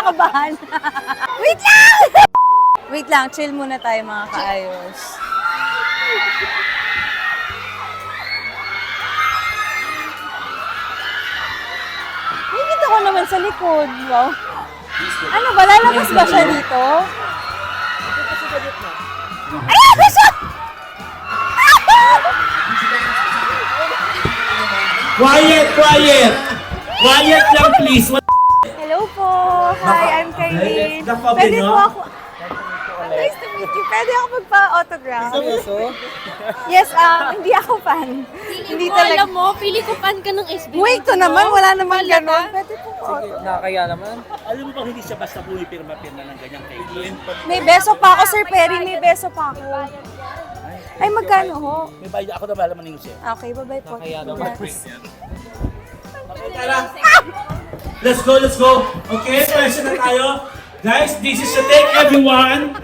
kinakabahan. Wait lang! Wait lang, chill muna tayo mga kaayos. Nakikita ko naman sa likod. Wow. Ano ba? Lalabas ba siya dito? Ayan na siya! Quiet, quiet! Quiet lang, please. Hello po! Hi, I'm Kylie. Pwede po ako... Nice to meet you. Pwede ako magpa-autograph? Yes, hindi ako fan. Hindi talaga. Alam mo, pili ko fan ka ng SB. Wait, ito naman. Wala naman gano'n. Pwede po po. Nakakaya naman. Alam mo bang hindi siya basta pumipirma-pirma ng ganyang kaibigan? May beso pa ako, Sir Perry. May beso pa ako. Ay, magkano ho? May bayad ako na malaman ninyo siya. Okay, bye-bye po. Nakakaya naman. Okay, tara. Let's go, let's go. Okay, question na tayo. Guys, this is the take everyone.